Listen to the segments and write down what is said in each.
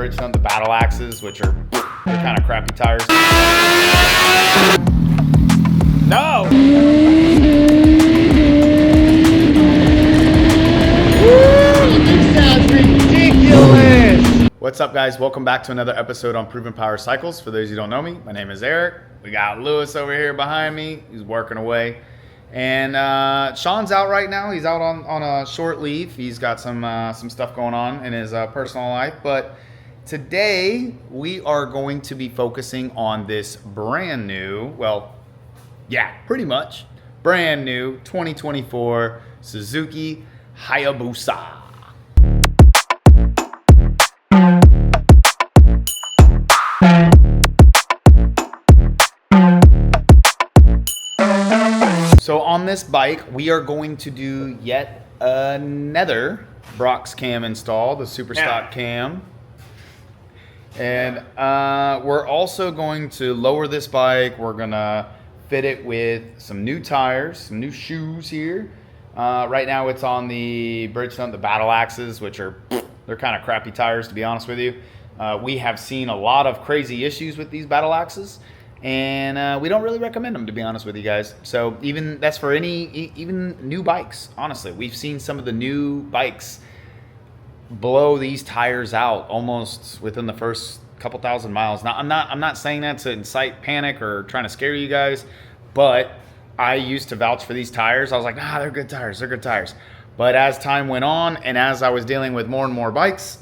bridge on the battle axes, which are they're kind of crappy tires. No! Woo! This sounds ridiculous! What's up, guys? Welcome back to another episode on Proven Power Cycles. For those who don't know me, my name is Eric. We got Lewis over here behind me. He's working away. And Sean's out right now. He's out on a short leave. He's got some stuff going on in his personal life. But today we are going to be focusing on this brand new, well, yeah, pretty much brand new 2024 Suzuki Hayabusa. So on this bike, we are going to do yet another Brock's cam install, the super stock cam. And we're also going to lower this bike. We're gonna fit it with some new tires, some new shoes here. Right now it's on the Bridgestone, the battle axes, which are, they're kind of crappy tires, to be honest with you. We have seen a lot of crazy issues with these battle axes. And we don't really recommend them, to be honest with you guys. So even that's for even new bikes. Honestly, we've seen some of the new bikes blow these tires out almost within the first couple thousand miles. Now, I'm not saying that to incite panic or trying to scare you guys, but I used to vouch for these tires. I was like, they're good tires, they're good tires. But as time went on, and as I was dealing with more and more bikes,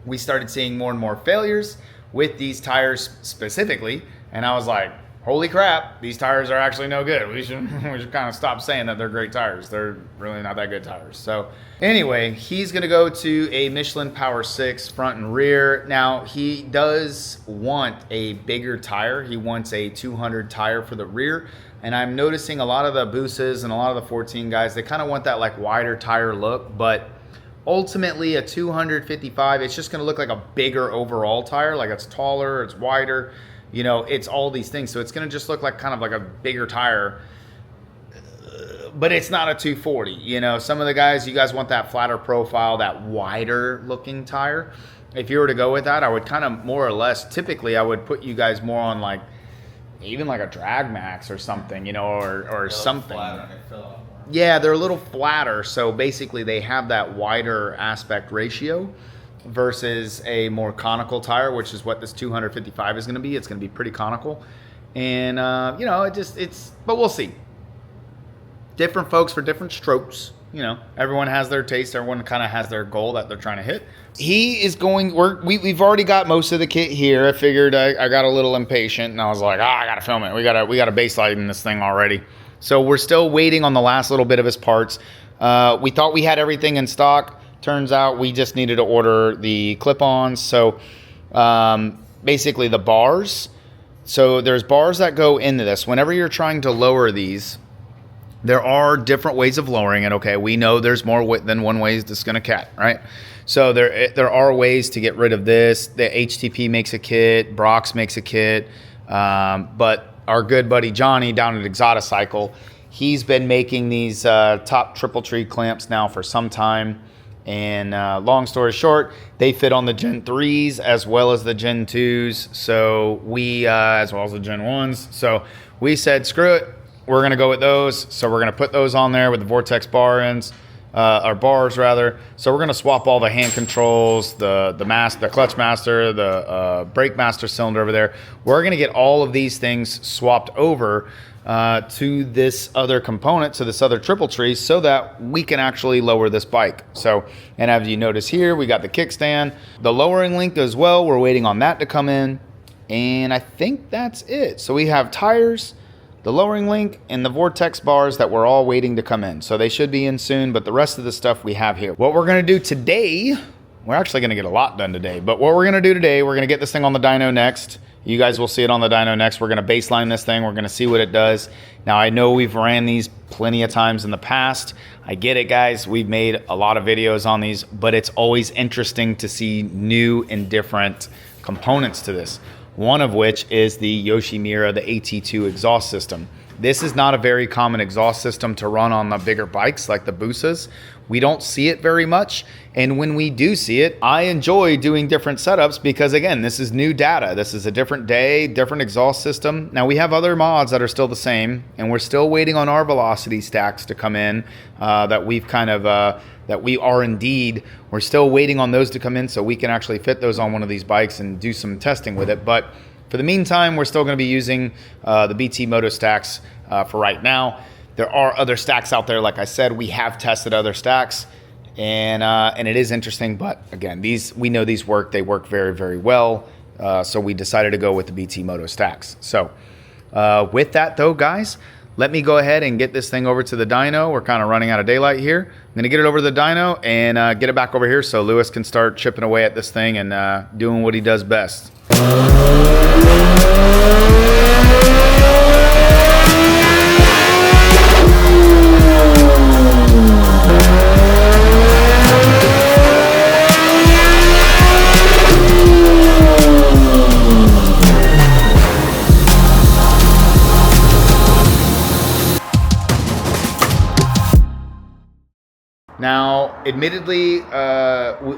we started seeing more and more failures with these tires specifically. And I was like, holy crap, these tires are actually no good. We should kind of stop saying that they're great tires. They're really not that good tires. So anyway, he's gonna go to a Michelin Power 6 front and rear. Now, he does want a bigger tire. He wants a 200 tire for the rear. And I'm noticing a lot of the Busas and a lot of the 14 guys, they kind of want that like wider tire look, but ultimately a 255, it's just gonna look like a bigger overall tire, like it's taller, it's wider. You know, it's all these things. So it's going to just look like kind of like a bigger tire, but it's not a 240. You know, some of the guys, you guys want that flatter profile, that wider looking tire. If you were to go with that, I would kind of more or less, typically I would put you guys more on like, even like a Drag Max or something, you know, or something. Yeah, they're a little flatter. So basically they have that wider aspect ratio versus a more conical tire, which is what this 255 is going to be. It's going to be pretty conical. And, you know, but we'll see. Different folks for different strokes. You know, everyone has their taste. Everyone kind of has their goal that they're trying to hit. He is going, we've already got most of the kit here. I figured I got a little impatient and I was like, I got to film it. We got to baseline in this thing already. So we're still waiting on the last little bit of his parts. We thought we had everything in stock. Turns out we just needed to order the clip-ons. So basically the bars. So there's bars that go into this. Whenever you're trying to lower these, there are different ways of lowering it. Okay, we know there's more than one way to skin a cat, right? So there are ways to get rid of this. The HTP makes a kit. Brock's makes a kit. But our good buddy Johnny down at Exoticycle, he's been making these top triple tree clamps now for some time. And long story short, they fit on the Gen 3s as well as the Gen 2s. So we, as well as the Gen 1s. So we said, screw it. We're going to go with those. So we're going to put those on there with the Vortex bar ends, or bars rather. So we're going to swap all the hand controls, the clutch master, the brake master cylinder over there. We're going to get all of these things swapped over to this other component, to this other triple tree, so that we can actually lower this bike. So, and as you notice here, we got the kickstand, the lowering link as well. We're waiting on that to come in. And I think that's it. So we have tires, the lowering link, and the Vortex bars that we're all waiting to come in. So they should be in soon, but the rest of the stuff we have here. What we're gonna do today, we're actually gonna get a lot done today, but what we're gonna do today, we're gonna get this thing on the dyno next. You guys will see it on the dyno next. We're going to baseline this thing. We're going to see what it does. Now, I know we've ran these plenty of times in the past. I get it, guys. We've made a lot of videos on these, but it's always interesting to see new and different components to this. One of which is the Yoshimura, the AT2 exhaust system. This is not a very common exhaust system to run on the bigger bikes like the Busas. We don't see it very much. And when we do see it, I enjoy doing different setups because, again, this is new data. This is a different day, different exhaust system. Now, we have other mods that are still the same, and we're still waiting on our velocity stacks to come in that we've kind of, that we are indeed. We're still waiting on those to come in so we can actually fit those on one of these bikes and do some testing with it. But for the meantime, we're still going to be using the BT Moto stacks for right now. There are other stacks out there. Like I said, we have tested other stacks, and it is interesting. But again, we know these work. They work very, very well. So we decided to go with the BT Moto stacks. So with that though, guys, let me go ahead and get this thing over to the dyno. We're kind of running out of daylight here. I'm going to get it over to the dyno and get it back over here so Lewis can start chipping away at this thing and doing what he does best. Now, admittedly,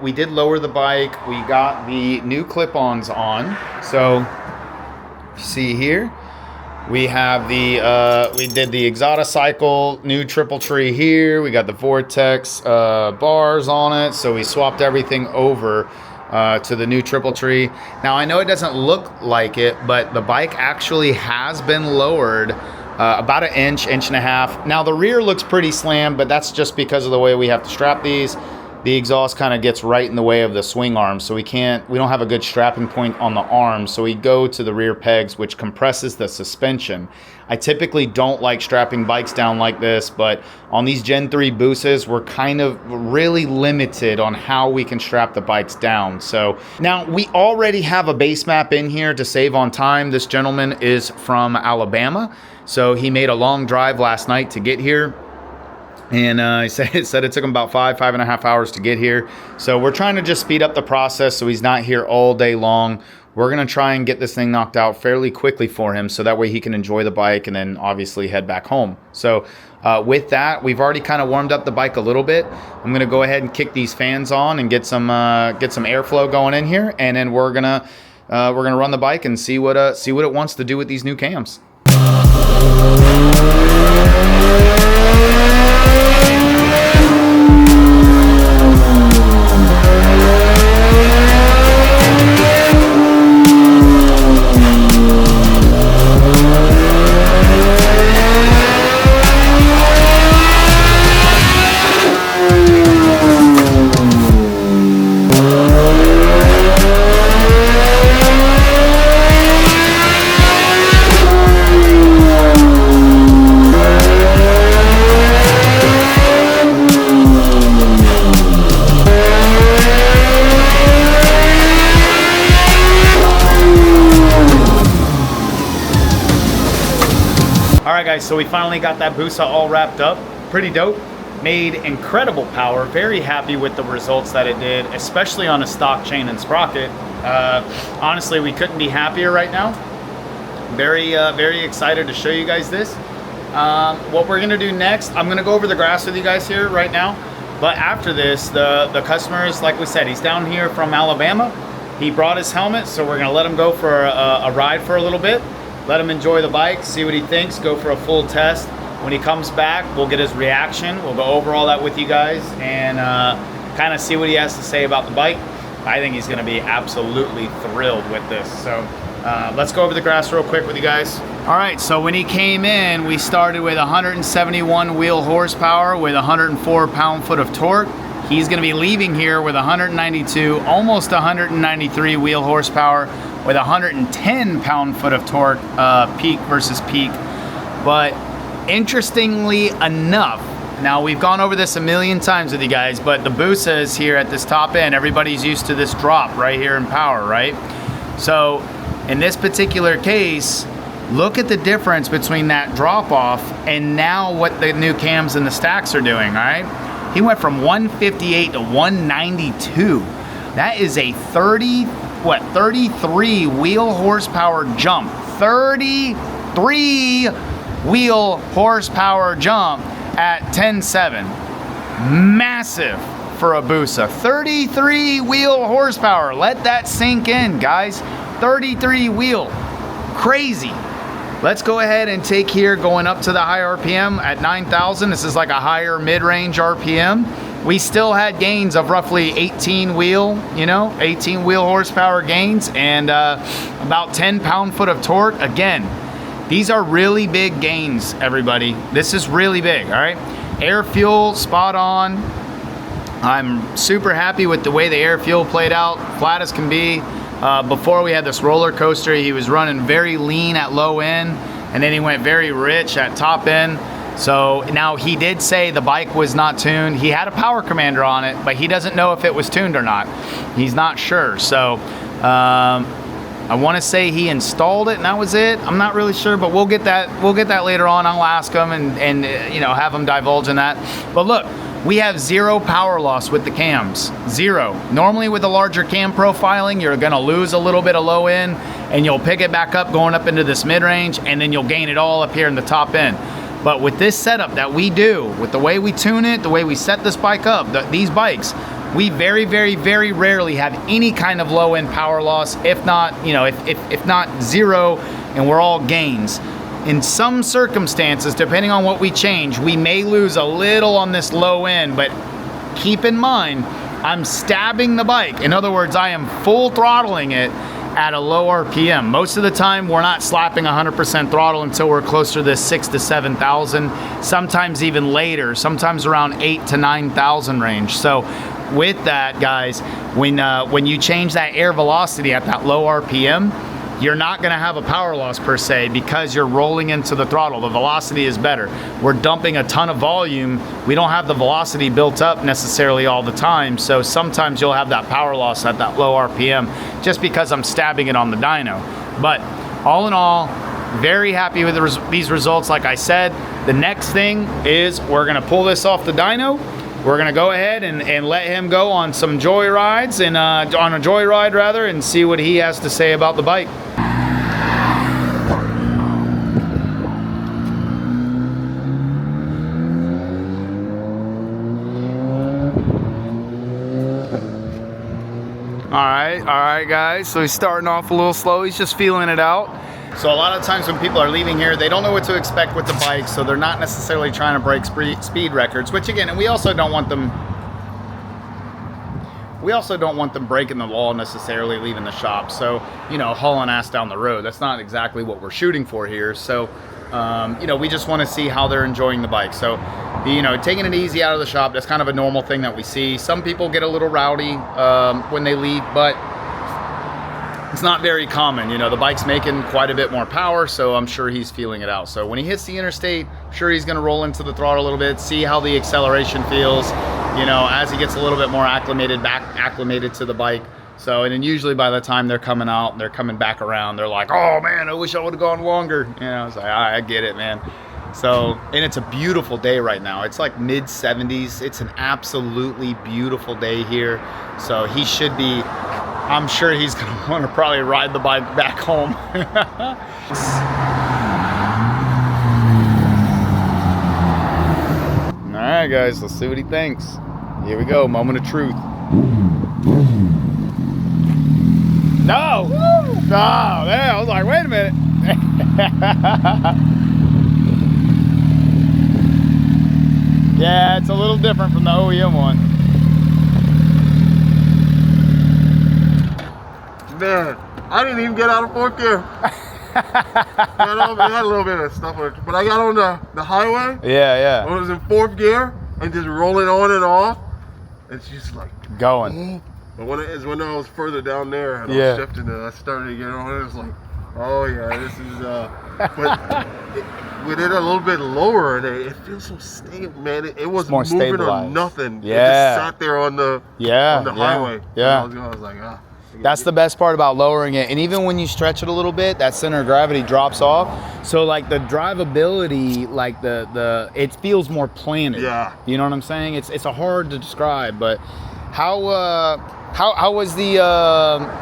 we did lower the bike. We got the new clip-ons on. So, see here, we have the, we did the Exoticycle new triple tree here. We got the Vortex bars on it. So we swapped everything over to the new triple tree. Now, I know it doesn't look like it, but the bike actually has been lowered about an inch and a half. Now the rear looks pretty slammed, but that's just because of the way we have to strap these. The exhaust kind of gets right in the way of the swing arms, so we don't have a good strapping point on the arms, so we go to the rear pegs, which compresses the suspension. I typically don't like strapping bikes down like this, but on these Gen 3 Busas, we're kind of really limited on how we can strap the bikes down. So now we already have a base map in here to save on time. This gentleman is from Alabama, so he made a long drive last night to get here. And he said it took him about 5.5 hours to get here. So we're trying to just speed up the process so he's not here all day long. We're going to try and get this thing knocked out fairly quickly for him so that way he can enjoy the bike and then obviously head back home. So with that, we've already kind of warmed up the bike a little bit. I'm going to go ahead and kick these fans on and get some airflow going in here. And then we're going to run the bike and see what it wants to do with these new cams. Alright guys, so we finally got that Busa all wrapped up. Pretty dope. Made incredible power. Very happy with the results that it did, especially on a stock chain and sprocket. Honestly, we couldn't be happier right now. Very excited to show you guys this. What we're gonna do next, I'm gonna go over the grass with you guys here right now. But after this, the customer is, like we said, he's down here from Alabama. He brought his helmet, so we're gonna let him go for a ride for a little bit. Let him enjoy the bike, see what he thinks, go for a full test. When he comes back, we'll get his reaction. We'll go over all that with you guys and kind of see what he has to say about the bike. I think he's gonna be absolutely thrilled with this. So let's go over the grass real quick with you guys. All right, so when he came in, we started with 171 wheel horsepower with 104 pound-foot of torque. He's gonna be leaving here with 192, almost 193 wheel horsepower with 110 pound-foot of torque, peak versus peak. But interestingly enough, now we've gone over this a million times with you guys, but the Busa is here at this top end. Everybody's used to this drop right here in power, right? So in this particular case, look at the difference between that drop off and now what the new cams and the stacks are doing, all right? He went from 158 to 192. That is a 33 wheel horsepower jump. 33 wheel horsepower jump at 10.7. Massive for a Busa. 33 wheel horsepower. Let that sink in, guys. 33 wheel. Crazy. Let's go ahead and take here going up to the high RPM at 9,000. This is like a higher mid-range RPM. We still had gains of roughly 18 wheel, 18 wheel horsepower gains and about 10 pound-foot of torque. Again, these are really big gains, everybody. This is really big, all right? Air fuel, spot on. I'm super happy with the way the air fuel played out, flat as can be. Before we had this roller coaster, he was running very lean at low end, and then he went very rich at top end. So now he did say the bike was not tuned. He had a power commander on it, but he doesn't know if it was tuned or not. He's not sure. So I want to say he installed it and that was it. I'm not really sure, but we'll get that later on. I'll ask him and have him divulge in that. But look, we have zero power loss with the cams, zero. Normally with a larger cam profiling, you're gonna lose a little bit of low end and you'll pick it back up going up into this mid-range and then you'll gain it all up here in the top end. But with this setup that we do, with the way we tune it, the way we set this bike up, these bikes, we very, very, very rarely have any kind of low end power loss, if not, if not zero, and we're all gains. In some circumstances, depending on what we change, we may lose a little on this low end, but keep in mind, I'm stabbing the bike. In other words, I am full throttling it at a low RPM. Most of the time, we're not slapping 100% throttle until we're closer to this 6,000 to 7,000, sometimes even later, sometimes around 8,000 to 9,000 range. So with that, guys, when you change that air velocity at that low RPM, you're not gonna have a power loss per se because you're rolling into the throttle. The velocity is better. We're dumping a ton of volume. We don't have the velocity built up necessarily all the time. So sometimes you'll have that power loss at that low RPM just because I'm stabbing it on the dyno. But all in all, very happy with these results. Like I said, the next thing is we're gonna pull this off the dyno. We're gonna go ahead and let him go on some joy rides and on a joyride rather, and see what he has to say about the bike. All right, guys. So he's starting off a little slow. He's just feeling it out. So a lot of times when people are leaving here, they don't know what to expect with the bike, so they're not necessarily trying to break speed records, which again, and we also don't want them breaking the law necessarily leaving the shop. So, hauling ass down the road, that's not exactly what we're shooting for here. So, we just want to see how they're enjoying the bike. So, taking it easy out of the shop, that's kind of a normal thing that we see. Some people get a little rowdy when they leave, but it's not very common. The bike's making quite a bit more power, so I'm sure he's feeling it out. So when he hits the interstate, I'm sure he's gonna roll into the throttle a little bit, see how the acceleration feels, as he gets a little bit more acclimated to the bike. So, and then usually by the time they're coming out, they're coming back around, they're like, oh man, I wish I would've gone longer. It's like, I get it, man. So, and it's a beautiful day right now. It's like mid 70s. It's an absolutely beautiful day here. So he should be, I'm sure he's gonna want to probably ride the bike back home. All right, guys, let's see what he thinks. Here we go, moment of truth. No! No, man, I was like, wait a minute. Yeah, it's a little different from the OEM one. Man, I didn't even get out of fourth gear. I had a little bit of stuff, but I got on the highway. Yeah. I was in fourth gear and just rolling on and off. It's just like going. But when I was further down there and I was shifting it, I started to get on it. It was like, oh yeah, this is. But with it a little bit lower, and it feels so stable, man. It was more moving stabilized. or nothing. Yeah. It just sat there on the highway. Yeah. I was like, ah. That's the best part about lowering it. And even when you stretch it a little bit, that center of gravity drops off. So like the drivability, like it feels more planted. Yeah. You know what I'm saying? It's hard to describe, but How was the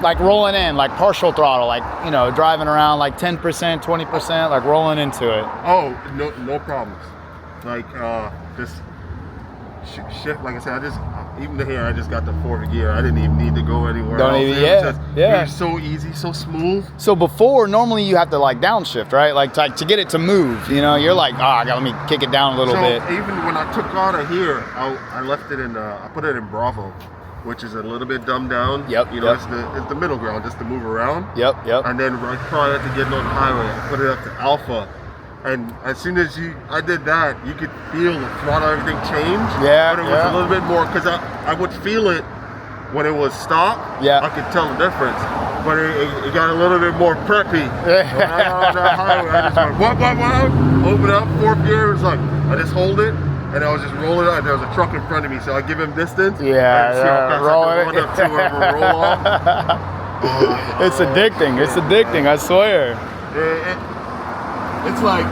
like rolling in, like partial throttle, like, you know, driving around like 10%, 20%, like rolling into it? Oh, no problems. Like just shit. Like I said, even here I just got the fourth gear. I didn't even need to go anywhere else. It was so easy, so smooth. So before, normally you have to like downshift, right? Like to get it to move. You know, you're like, let me kick it down a little bit. Even when I took out of here, I left it in. I put it in Bravo, which is a little bit dumbed down. Yep. You know, it's the middle ground, just to move around. Yep. And then right prior to getting on the highway, I put it up to Alpha. And as soon as I did that, you could feel the throttle, everything change. Yeah. But it was a little bit more, because I would feel it when it was stopped. Yeah. I could tell the difference. But it got a little bit more preppy. When I got on that highway, I just went, what? Open up, fourth gear. It was like, I just hold it, and I was just rolling out. There was a truck in front of me, so I give him distance. Roll it. Roll off. It's addicting. It's addicting, I swear. It's like,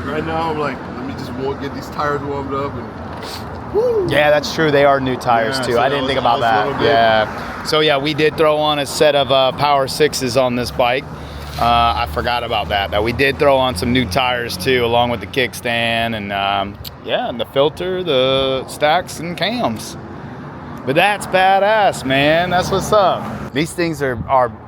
right now I'm like, let me just get these tires warmed up and woo. Yeah, that's true. They are new tires too. So I didn't think about that. Yeah. So yeah, we did throw on a set of Power 6s on this bike. I forgot about that we did throw on some new tires too, along with the kickstand and and the filter, the stacks and cams. But that's badass, man. That's what's up. These things are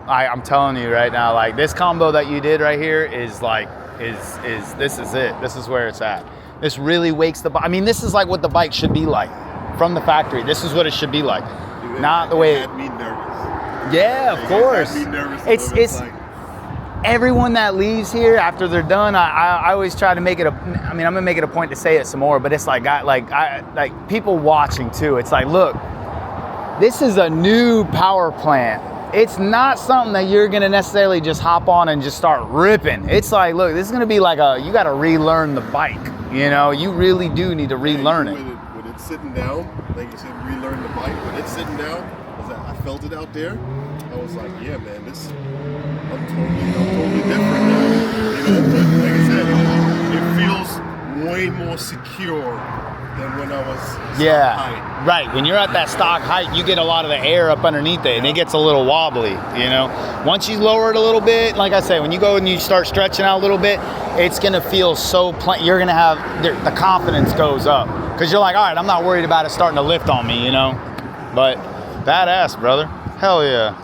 I'm telling you right now, like this combo that you did right here is like, this is it. This is where it's at. This really wakes the bike. I mean, this is like what the bike should be like from the factory. This is what it should be like. Dude, not the way. It had me nervous. Yeah, of course. It had me nervous. It's like, everyone that leaves here after they're done, I always try to make it I'm gonna make it a point to say it some more, but it's like like people watching too. It's like, look, this is a new power plant. It's not something that you're gonna necessarily just hop on and just start ripping. It's like, look, this is gonna be like you gotta relearn the bike. You know, you really do need to relearn it. When it's sitting down, like you said, relearn the bike. When it's sitting down, I felt it out there. I was like, yeah, man, I'm totally different now. You know, but like I said, it feels way more secure than when I was stock height. Right. When you're at that stock height, you get a lot of the air up underneath it, and it gets a little wobbly, you know. Once you lower it a little bit, like I say, when you go and you start stretching out a little bit, it's gonna feel so plain. You're gonna have the confidence goes up because you're like, all right, I'm not worried about it starting to lift on me, you know. But badass, brother. Hell yeah.